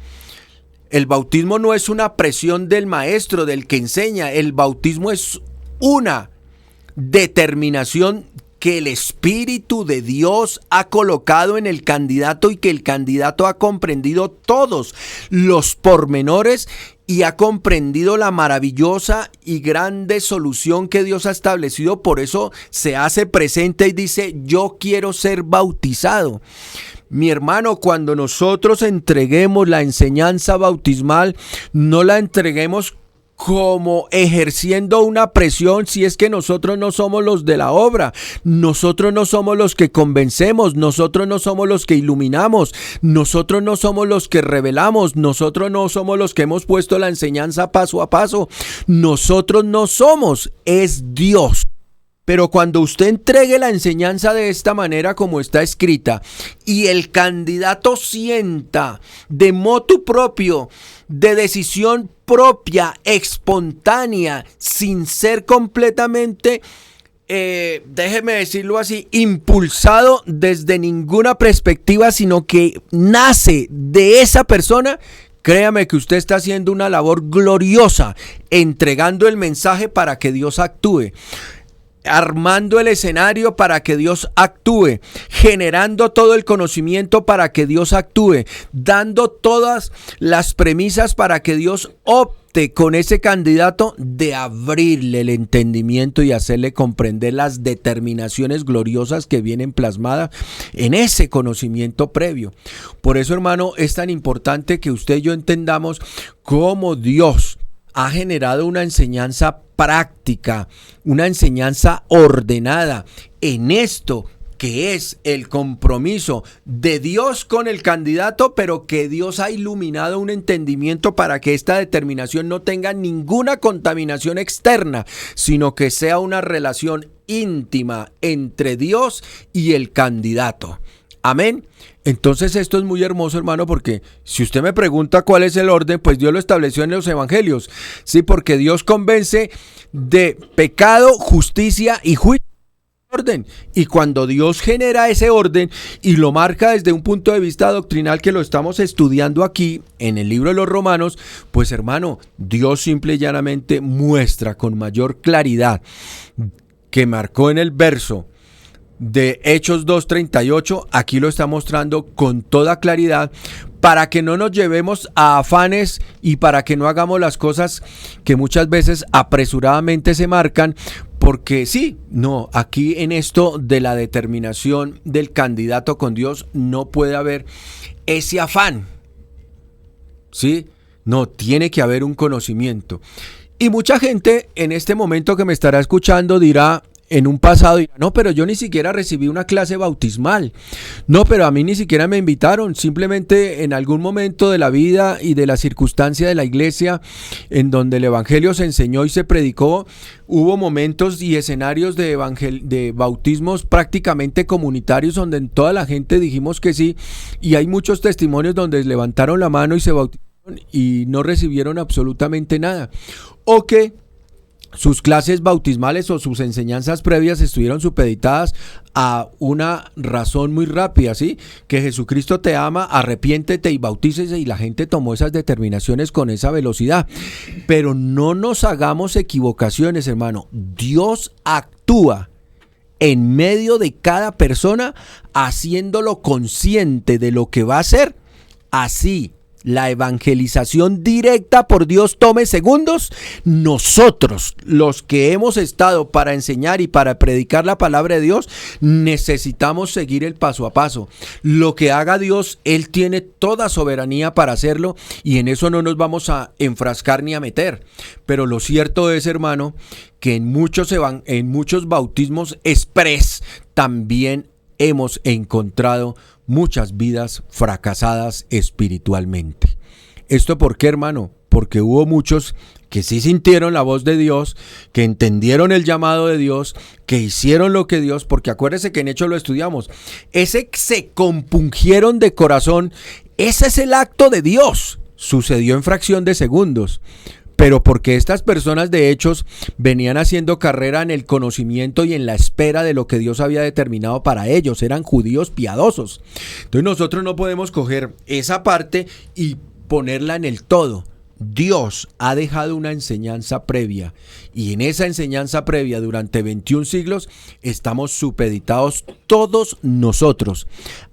El bautismo no es una presión del maestro, del que enseña. El bautismo es una determinación que el Espíritu de Dios ha colocado en el candidato y que el candidato ha comprendido todos los pormenores y ha comprendido la maravillosa y grande solución que Dios ha establecido. Por eso se hace presente y dice: yo quiero ser bautizado. Mi hermano, cuando nosotros entreguemos la enseñanza bautismal, no la entreguemos como ejerciendo una presión, si es que nosotros no somos los de la obra, nosotros no somos los que convencemos, nosotros no somos los que iluminamos, nosotros no somos los que revelamos, nosotros no somos los que hemos puesto la enseñanza paso a paso, nosotros no somos, es Dios. Pero cuando usted entregue la enseñanza de esta manera como está escrita y el candidato sienta de motu propio, de decisión propia, espontánea, sin ser completamente, déjeme decirlo así, impulsado desde ninguna perspectiva, sino que nace de esa persona, créame que usted está haciendo una labor gloriosa, entregando el mensaje para que Dios actúe, armando el escenario para que Dios actúe, generando todo el conocimiento para que Dios actúe, dando todas las premisas para que Dios opte con ese candidato de abrirle el entendimiento y hacerle comprender las determinaciones gloriosas que vienen plasmadas en ese conocimiento previo. Por eso, hermano, es tan importante que usted y yo entendamos cómo Dios ha generado una enseñanza práctica, una enseñanza ordenada en esto que es el compromiso de Dios con el candidato, pero que Dios ha iluminado un entendimiento para que esta determinación no tenga ninguna contaminación externa, sino que sea una relación íntima entre Dios y el candidato. Amén. Entonces esto es muy hermoso, hermano, porque si usted me pregunta cuál es el orden, pues Dios lo estableció en los evangelios. Sí, porque Dios convence de pecado, justicia y juicio. Orden. Y cuando Dios genera ese orden y lo marca desde un punto de vista doctrinal que lo estamos estudiando aquí en el libro de los Romanos, pues hermano, Dios simple y llanamente muestra con mayor claridad que marcó en el verso de Hechos 2:38, aquí lo está mostrando con toda claridad para que no nos llevemos a afanes y para que no hagamos las cosas que muchas veces apresuradamente se marcan, porque sí, no, aquí en esto de la determinación del candidato con Dios no puede haber ese afán, ¿sí? No, tiene que haber un conocimiento. Y mucha gente en este momento que me estará escuchando dirá, en un pasado dirá, no, pero yo ni siquiera recibí una clase bautismal, no, pero a mí ni siquiera me invitaron, simplemente en algún momento de la vida y de la circunstancia de la iglesia en donde el evangelio se enseñó y se predicó, hubo momentos y escenarios de bautismos prácticamente comunitarios donde en toda la gente dijimos que sí, y hay muchos testimonios donde levantaron la mano y se bautizaron y no recibieron absolutamente nada, o que sus clases bautismales o sus enseñanzas previas estuvieron supeditadas a una razón muy rápida, ¿sí? Que Jesucristo te ama, arrepiéntete y bautícese, y la gente tomó esas determinaciones con esa velocidad. Pero no nos hagamos equivocaciones, hermano. Dios actúa en medio de cada persona haciéndolo consciente de lo que va a hacer, así la evangelización directa por Dios tome segundos, nosotros, los que hemos estado para enseñar y para predicar la palabra de Dios, necesitamos seguir el paso a paso. Lo que haga Dios, Él tiene toda soberanía para hacerlo y en eso no nos vamos a enfrascar ni a meter. Pero lo cierto es, hermano, que en muchos bautismos express también hemos encontrado muchas vidas fracasadas espiritualmente. ¿Esto por qué, hermano? Porque hubo muchos que sí sintieron la voz de Dios, que entendieron el llamado de Dios, que hicieron lo que Dios, porque acuérdese que en Hechos lo estudiamos, ese que se compungieron de corazón, ese es el acto de Dios, sucedió en fracción de segundos. Pero porque estas personas de Hechos venían haciendo carrera en el conocimiento y en la espera de lo que Dios había determinado para ellos, eran judíos piadosos. Entonces nosotros no podemos coger esa parte y ponerla en el todo. Dios ha dejado una enseñanza previa y en esa enseñanza previa durante 21 siglos estamos supeditados todos nosotros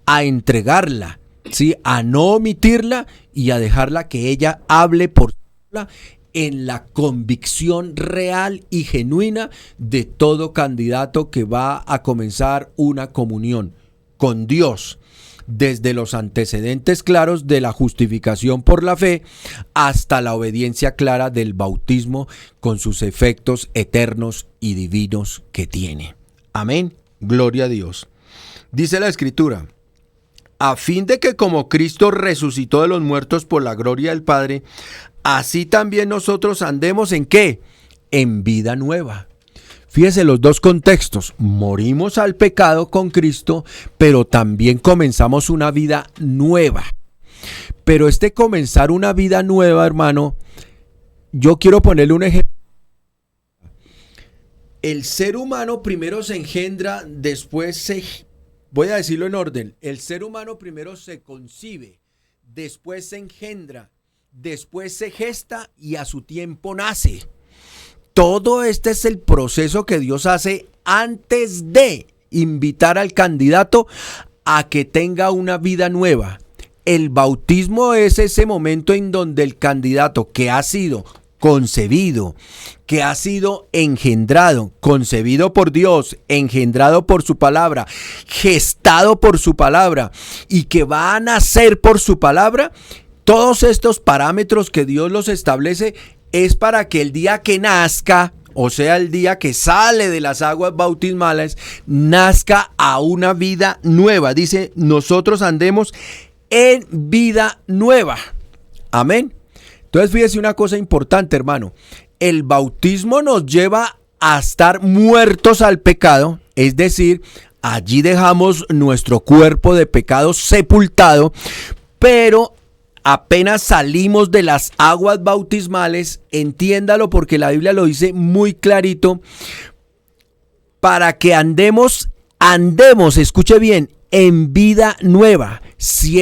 a entregarla, ¿sí? A no omitirla y a dejarla que ella hable por sí sola en la convicción real y genuina de todo candidato que va a comenzar una comunión con Dios, desde los antecedentes claros de la justificación por la fe hasta la obediencia clara del bautismo con sus efectos eternos y divinos que tiene. Amén. Gloria a Dios. Dice la Escritura: a fin de que como Cristo resucitó de los muertos por la gloria del Padre, así también nosotros andemos ¿en qué? En vida nueva. Fíjese los dos contextos. Morimos al pecado con Cristo, pero también comenzamos una vida nueva. Pero este comenzar una vida nueva, hermano, yo quiero ponerle un ejemplo. El ser humano primero se engendra, después voy a decirlo en orden. El ser humano primero se concibe, después se engendra, después se gesta y a su tiempo nace. Todo este es el proceso que Dios hace antes de invitar al candidato a que tenga una vida nueva. El bautismo es ese momento en donde el candidato que ha sido concebido, que ha sido engendrado, concebido por Dios, engendrado por su palabra, gestado por su palabra y que va a nacer por su palabra. Todos estos parámetros que Dios los establece es para que el día que nazca, o sea, el día que sale de las aguas bautismales, nazca a una vida nueva. Dice, nosotros andemos en vida nueva. Amén. Entonces, fíjese una cosa importante, hermano. El bautismo nos lleva a estar muertos al pecado, es decir, allí dejamos nuestro cuerpo de pecado sepultado, pero apenas salimos de las aguas bautismales, entiéndalo porque la Biblia lo dice muy clarito, para que andemos, escuche bien, en vida nueva. Si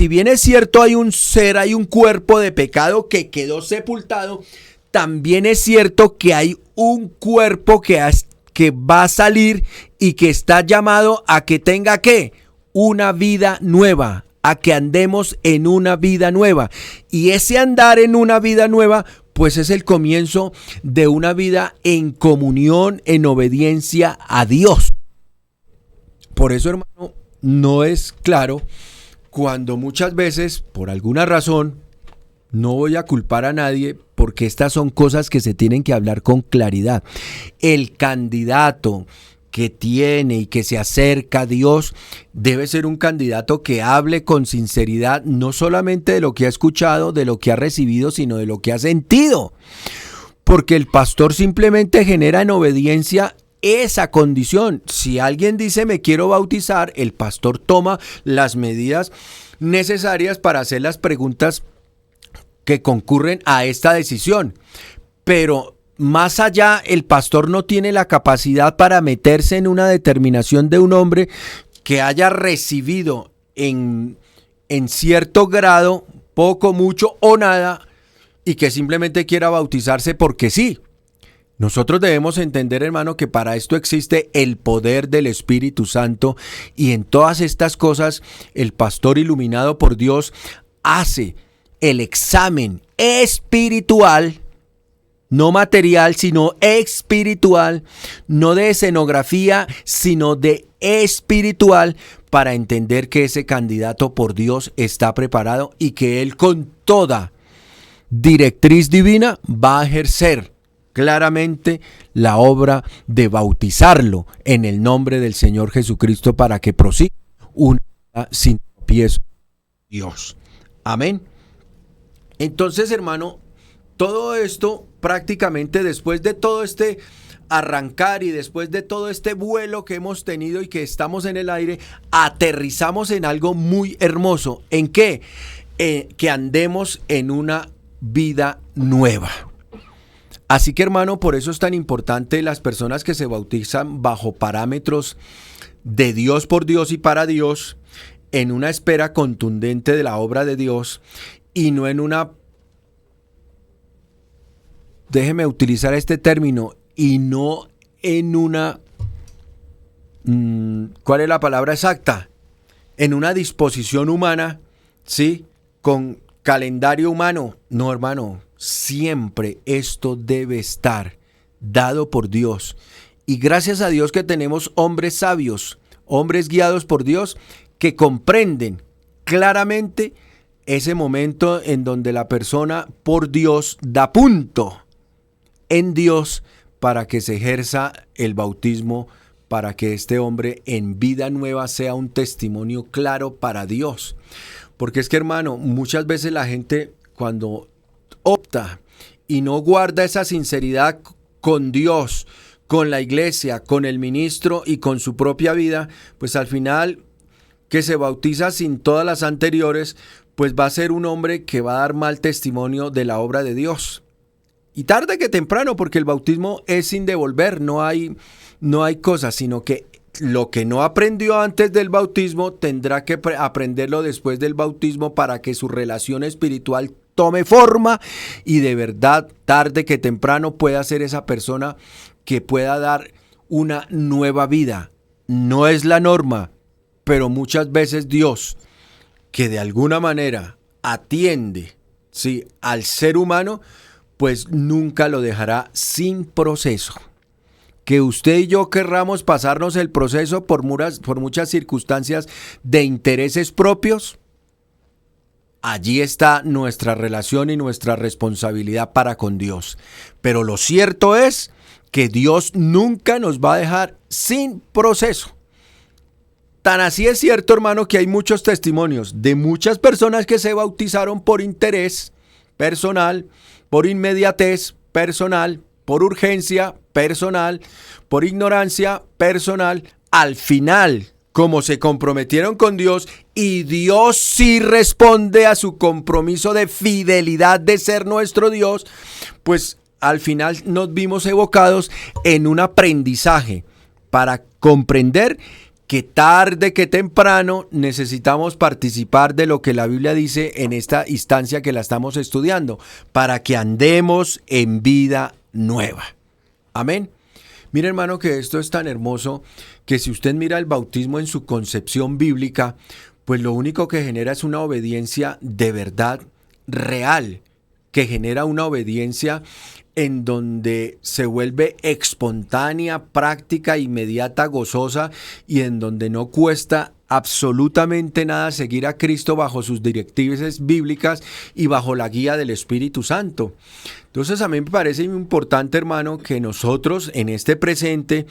bien es cierto, hay un cuerpo de pecado que quedó sepultado, también es cierto que hay un cuerpo que va a salir y que está llamado a que tenga ¿qué? Una vida nueva. A que andemos en una vida nueva. Y ese andar en una vida nueva, pues es el comienzo de una vida en comunión, en obediencia a Dios. Por eso, hermano, no es claro cuando muchas veces, por alguna razón, no voy a culpar a nadie, porque estas son cosas que se tienen que hablar con claridad. El candidato que tiene y que se acerca a Dios debe ser un candidato que hable con sinceridad, no solamente de lo que ha escuchado, de lo que ha recibido, sino de lo que ha sentido, porque el pastor simplemente genera en obediencia esa condición. Si alguien dice me quiero bautizar, el pastor toma las medidas necesarias para hacer las preguntas que concurren a esta decisión, pero más allá, el pastor no tiene la capacidad para meterse en una determinación de un hombre que haya recibido en cierto grado, poco, mucho o nada, y que simplemente quiera bautizarse porque sí. Nosotros debemos entender, hermano, que para esto existe el poder del Espíritu Santo, y en todas estas cosas el pastor iluminado por Dios hace el examen espiritual, no material, sino espiritual, no de escenografía, sino de espiritual, para entender que ese candidato por Dios está preparado y que él con toda directriz divina va a ejercer claramente la obra de bautizarlo en el nombre del Señor Jesucristo para que prosiga una vida sin tropiezo. Dios. Amén. Entonces, hermano, todo esto prácticamente después de todo este arrancar y después de todo este vuelo que hemos tenido y que estamos en el aire, aterrizamos en algo muy hermoso. ¿En qué? Que andemos en una vida nueva. Así que, hermano, por eso es tan importante las personas que se bautizan bajo parámetros de Dios, por Dios y para Dios, en una espera contundente de la obra de Dios y no en una, déjeme utilizar este término, y no en una, ¿cuál es la palabra exacta? En una disposición humana, ¿sí? Con calendario humano. No, hermano, siempre esto debe estar dado por Dios. Y gracias a Dios que tenemos hombres sabios, hombres guiados por Dios, que comprenden claramente ese momento en donde la persona por Dios da punto en Dios para que se ejerza el bautismo, para que este hombre en vida nueva sea un testimonio claro para Dios. Porque es que, hermano, muchas veces la gente cuando opta y no guarda esa sinceridad con Dios, con la iglesia, con el ministro y con su propia vida, pues al final que se bautiza sin todas las anteriores, pues va a ser un hombre que va a dar mal testimonio de la obra de Dios. Y tarde que temprano, porque el bautismo es sin devolver, no hay cosas, sino que lo que no aprendió antes del bautismo tendrá que aprenderlo después del bautismo para que su relación espiritual tome forma y de verdad, tarde que temprano, pueda ser esa persona que pueda dar una nueva vida. No es la norma, pero muchas veces Dios, que de alguna manera atiende, ¿sí?, al ser humano, pues nunca lo dejará sin proceso. Que usted y yo querramos pasarnos el proceso por muchas circunstancias de intereses propios, allí está nuestra relación y nuestra responsabilidad para con Dios. Pero lo cierto es que Dios nunca nos va a dejar sin proceso. Tan así es cierto, hermano, que hay muchos testimonios de muchas personas que se bautizaron por interés personal, por inmediatez personal, por urgencia personal, por ignorancia personal. Al final, como se comprometieron con Dios y Dios sí responde a su compromiso de fidelidad de ser nuestro Dios, pues al final nos vimos evocados en un aprendizaje para comprender que tarde que temprano necesitamos participar de lo que la Biblia dice en esta instancia que la estamos estudiando, para que andemos en vida nueva. Amén. Mira, hermano, que esto es tan hermoso que si usted mira el bautismo en su concepción bíblica, pues lo único que genera es una obediencia de verdad real, que genera una obediencia en donde se vuelve espontánea, práctica, inmediata, gozosa y en donde no cuesta absolutamente nada seguir a Cristo bajo sus directrices bíblicas y bajo la guía del Espíritu Santo. Entonces a mí me parece importante, hermano, que nosotros en este presente,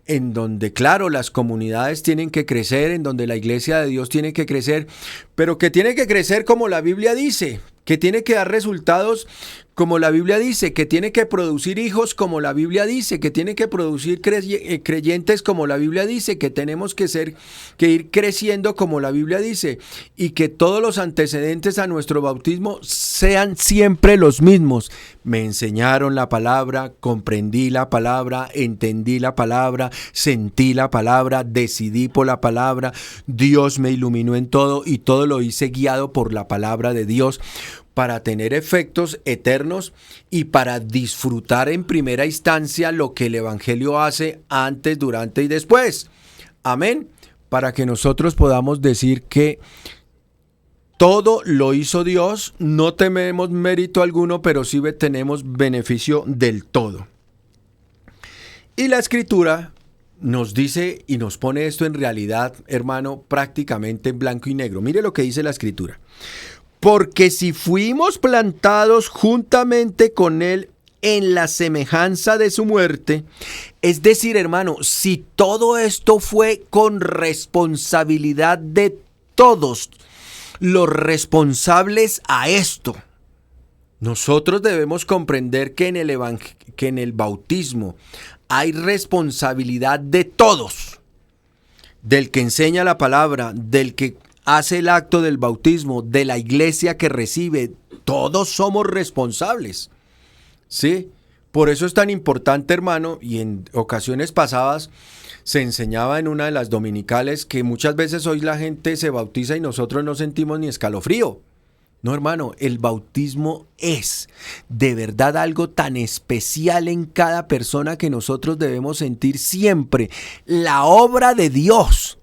en donde claro, las comunidades tienen que crecer, en donde la iglesia de Dios tiene que crecer, pero que tiene que crecer como la Biblia dice, que tiene que dar resultados como la Biblia dice, que tiene que producir hijos como la Biblia dice, que tiene que producir creyentes como la Biblia dice, que tenemos que ir creciendo como la Biblia dice, y que todos los antecedentes a nuestro bautismo sean siempre los mismos. Me enseñaron la palabra, comprendí la palabra, entendí la palabra, sentí la palabra, decidí por la palabra, Dios me iluminó en todo y todo lo hice guiado por la palabra de Dios, para tener efectos eternos y para disfrutar en primera instancia lo que el Evangelio hace antes, durante y después. Amén. Para que nosotros podamos decir que Todo lo hizo Dios, no tenemos mérito alguno, pero sí tenemos beneficio del todo. Y la Escritura nos dice y nos pone esto en realidad, hermano, prácticamente en blanco y negro. Mire lo que dice la Escritura. Porque si fuimos plantados juntamente con Él en la semejanza de su muerte, es decir, hermano, si todo esto fue con responsabilidad de todos los responsables a esto, nosotros debemos comprender que en el bautismo hay responsabilidad de todos, del que enseña la palabra, del que hace el acto del bautismo, de la iglesia que recibe. Todos somos responsables, ¿sí? Por eso es tan importante, hermano, y en ocasiones pasadas se enseñaba en una de las dominicales que muchas veces hoy la gente se bautiza y nosotros no sentimos ni escalofrío. No, hermano, el bautismo es de verdad algo tan especial en cada persona que nosotros debemos sentir siempre. La obra de Dios.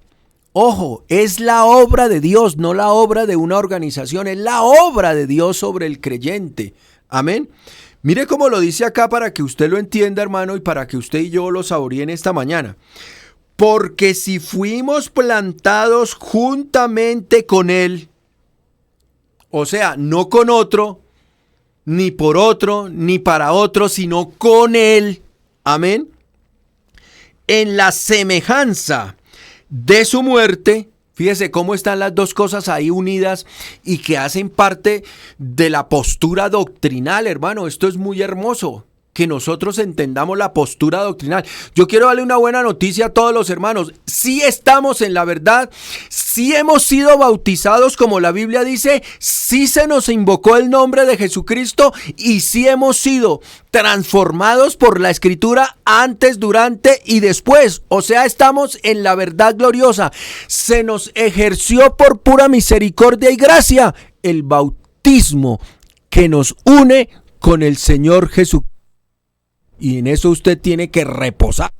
Ojo, es la obra de Dios, no la obra de una organización, es la obra de Dios sobre el creyente. Amén. Mire cómo lo dice acá para que usted lo entienda, hermano, y para que usted y yo lo saboreen esta mañana. Porque si fuimos plantados juntamente con Él, o sea, no con otro, ni por otro, ni para otro, sino con Él. Amén. En la semejanza de su muerte. Fíjese cómo están las dos cosas ahí unidas y que hacen parte de la postura doctrinal, hermano. Esto es muy hermoso, que nosotros entendamos la postura doctrinal. Yo quiero darle una buena noticia a todos los hermanos. Sí estamos en la verdad, sí hemos sido bautizados como la Biblia dice, sí se nos invocó el nombre de Jesucristo y sí hemos sido transformados por la Escritura antes, durante y después. O sea, estamos en la verdad gloriosa. Se nos ejerció por pura misericordia y gracia el bautismo que nos une con el Señor Jesucristo. Y en eso usted tiene que reposar,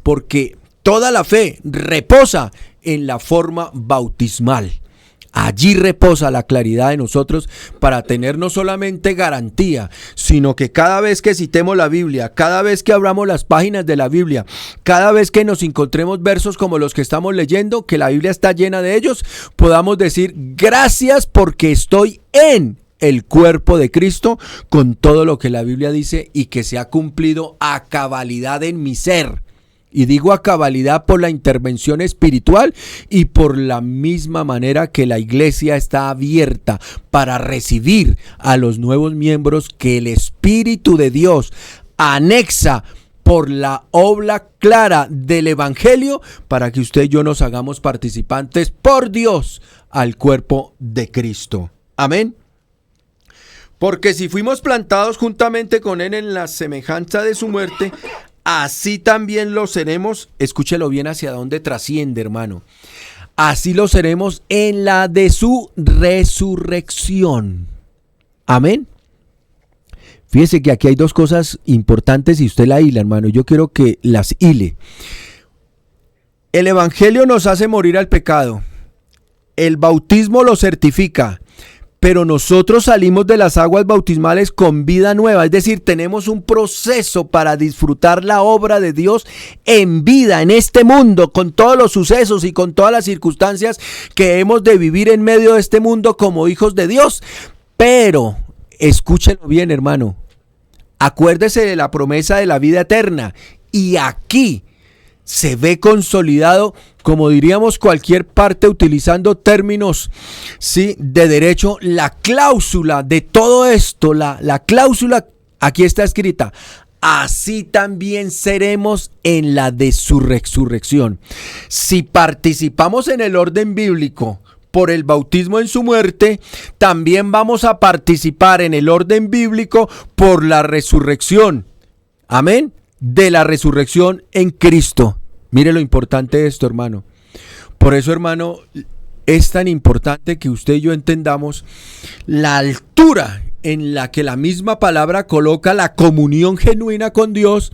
porque toda la fe reposa en la forma bautismal. Allí reposa la claridad de nosotros para tener no solamente garantía, sino que cada vez que citemos la Biblia, cada vez que abramos las páginas de la Biblia, cada vez que nos encontremos versos como los que estamos leyendo, que la Biblia está llena de ellos, podamos decir gracias porque estoy en el cuerpo de Cristo con todo lo que la Biblia dice y que se ha cumplido a cabalidad en mi ser. Y digo a cabalidad por la intervención espiritual y por la misma manera que la iglesia está abierta para recibir a los nuevos miembros que el Espíritu de Dios anexa por la obra clara del Evangelio para que usted y yo nos hagamos participantes por Dios al cuerpo de Cristo. Amén. Porque si fuimos plantados juntamente con Él en la semejanza de su muerte, así también lo seremos. Escúchelo bien hacia dónde trasciende, hermano. Así lo seremos en la de su resurrección. Amén. Fíjese que aquí hay dos cosas importantes y usted la hila, hermano. Yo quiero que las hile. El Evangelio nos hace morir al pecado. El bautismo lo certifica. Pero nosotros salimos de las aguas bautismales con vida nueva, es decir, tenemos un proceso para disfrutar la obra de Dios en vida, en este mundo, con todos los sucesos y con todas las circunstancias que hemos de vivir en medio de este mundo como hijos de Dios. Pero, escúchenlo bien, hermano, acuérdese de la promesa de la vida eterna y aquí se ve consolidado, como diríamos cualquier parte utilizando términos, ¿sí?, de derecho, la cláusula de todo esto, la cláusula aquí está escrita. Así también seremos en la de su resurrección. Si participamos en el orden bíblico por el bautismo en su muerte, también vamos a participar en el orden bíblico por la resurrección. Amén. De la resurrección en Cristo. Mire lo importante de esto, hermano. Por eso, hermano, es tan importante que usted y yo entendamos la altura en la que la misma palabra coloca la comunión genuina con Dios,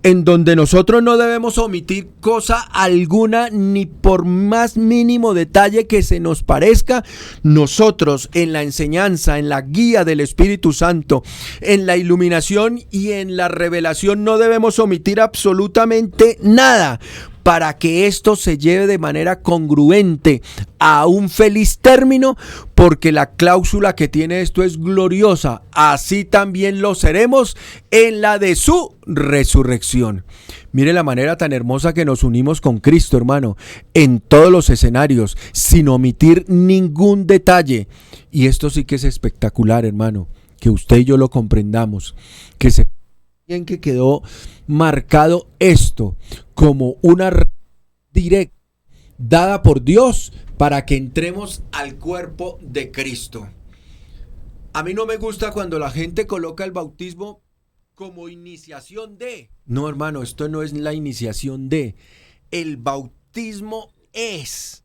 en donde nosotros no debemos omitir cosa alguna, ni por más mínimo detalle que se nos parezca. Nosotros en la enseñanza, en la guía del Espíritu Santo, en la iluminación y en la revelación no debemos omitir absolutamente nada, para que esto se lleve de manera congruente a un feliz término, porque la cláusula que tiene esto es gloriosa. Así también lo seremos en la de su resurrección. Mire la manera tan hermosa que nos unimos con Cristo, hermano, en todos los escenarios, sin omitir ningún detalle. Y esto sí que es espectacular, hermano, que usted y yo lo comprendamos, que se bien que quedó marcado esto como una directa dada por Dios para que entremos al cuerpo de Cristo. A mí no me gusta cuando la gente coloca el bautismo como iniciación de. No, hermano, esto no es la iniciación de. El bautismo es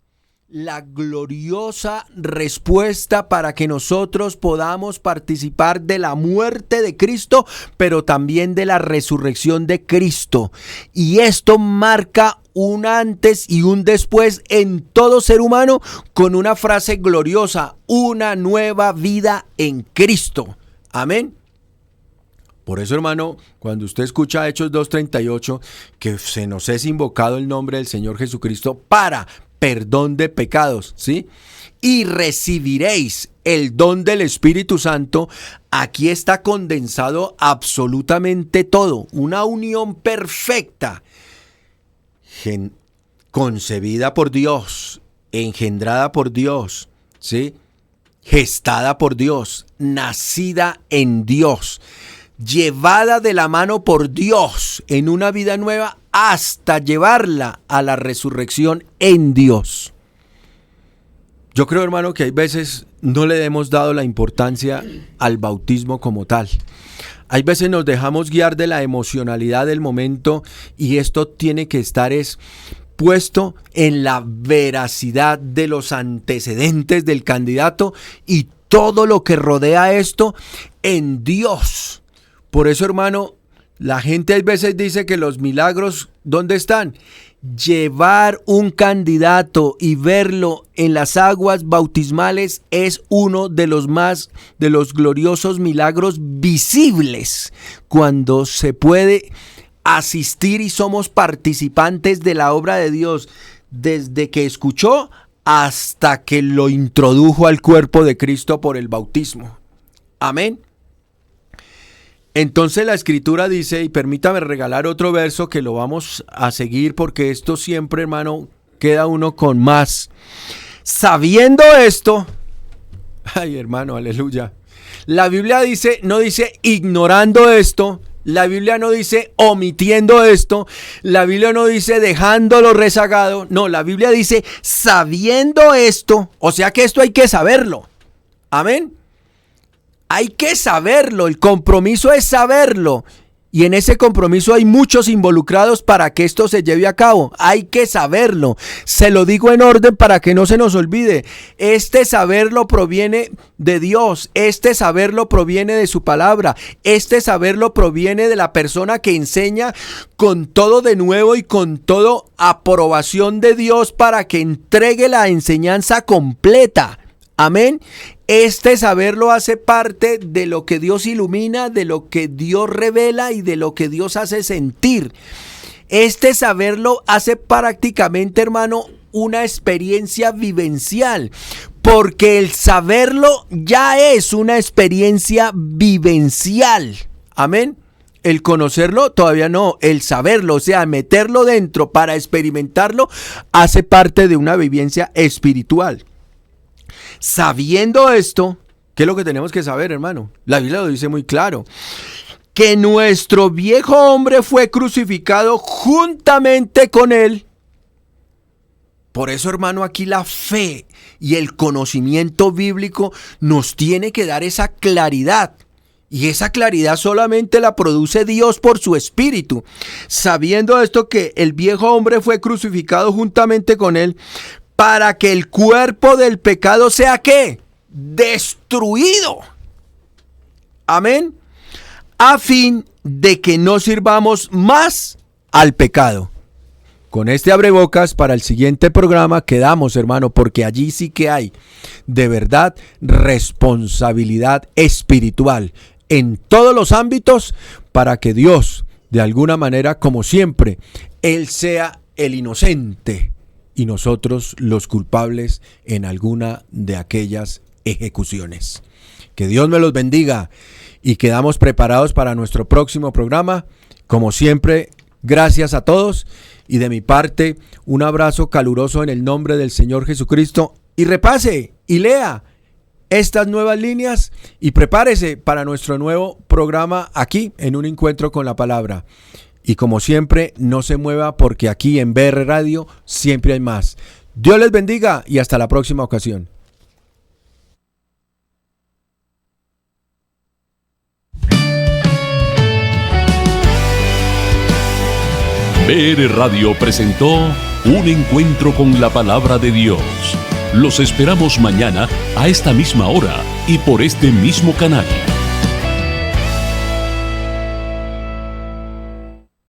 la gloriosa respuesta para que nosotros podamos participar de la muerte de Cristo, pero también de la resurrección de Cristo. Y esto marca un antes y un después en todo ser humano, con una frase gloriosa: una nueva vida en Cristo. Amén. Por eso, hermano, cuando usted escucha Hechos 2:38, que se nos es invocado el nombre del Señor Jesucristo para perdón de pecados, ¿sí? Y recibiréis el don del Espíritu Santo. Aquí está condensado absolutamente todo, una unión perfecta, concebida por Dios, engendrada por Dios, ¿sí? Gestada por Dios, nacida en Dios, llevada de la mano por Dios en una vida nueva hasta llevarla a la resurrección en Dios. Yo creo, hermano, que hay veces no le hemos dado la importancia al bautismo como tal. Hay veces nos dejamos guiar de la emocionalidad del momento, y esto tiene que estar puesto en la veracidad de los antecedentes del candidato y todo lo que rodea esto en Dios. Por eso, hermano, la gente a veces dice que los milagros, ¿dónde están? Llevar un candidato y verlo en las aguas bautismales es uno de los gloriosos milagros visibles, cuando se puede asistir y somos participantes de la obra de Dios, desde que escuchó hasta que lo introdujo al cuerpo de Cristo por el bautismo. Amén. Entonces la Escritura dice, y permítame regalar otro verso que lo vamos a seguir, porque esto siempre, hermano, queda uno con más. Sabiendo esto, ay, hermano, aleluya. La Biblia dice, no dice ignorando esto, la Biblia no dice omitiendo esto, la Biblia no dice dejándolo rezagado, no, la Biblia dice sabiendo esto, o sea que esto hay que saberlo. Amén. Hay que saberlo, el compromiso es saberlo, y en ese compromiso hay muchos involucrados para que esto se lleve a cabo. Hay que saberlo, se lo digo en orden para que no se nos olvide. Este saberlo proviene de Dios, este saberlo proviene de su palabra, este saberlo proviene de la persona que enseña con todo de nuevo y con toda aprobación de Dios para que entregue la enseñanza completa. Amén. Este saberlo hace parte de lo que Dios ilumina, de lo que Dios revela y de lo que Dios hace sentir. Este saberlo hace prácticamente, hermano, una experiencia vivencial, porque el saberlo ya es una experiencia vivencial. Amén. El conocerlo todavía no, el saberlo, o sea, meterlo dentro para experimentarlo, hace parte de una vivencia espiritual. Sabiendo esto, ¿qué es lo que tenemos que saber, hermano? La Biblia lo dice muy claro, que nuestro viejo hombre fue crucificado juntamente con él. Por eso, hermano, aquí la fe y el conocimiento bíblico nos tiene que dar esa claridad. Y esa claridad solamente la produce Dios por su Espíritu. Sabiendo esto, que el viejo hombre fue crucificado juntamente con él, para que el cuerpo del pecado sea, ¿qué? Destruido. Amén. A fin de que no sirvamos más al pecado. Con este abrebocas para el siguiente programa quedamos, hermano, porque allí sí que hay de verdad responsabilidad espiritual en todos los ámbitos para que Dios, de alguna manera, como siempre, Él sea el inocente y nosotros los culpables en alguna de aquellas ejecuciones. Que Dios me los bendiga y quedamos preparados para nuestro próximo programa. Como siempre, gracias a todos. Y de mi parte, un abrazo caluroso en el nombre del Señor Jesucristo. Y repase y lea estas nuevas líneas y prepárese para nuestro nuevo programa aquí en Un Encuentro con la Palabra. Y como siempre, no se mueva porque aquí en BR Radio siempre hay más. Dios les bendiga y hasta la próxima ocasión. BR Radio presentó Un Encuentro con la Palabra de Dios. Los esperamos mañana a esta misma hora y por este mismo canal.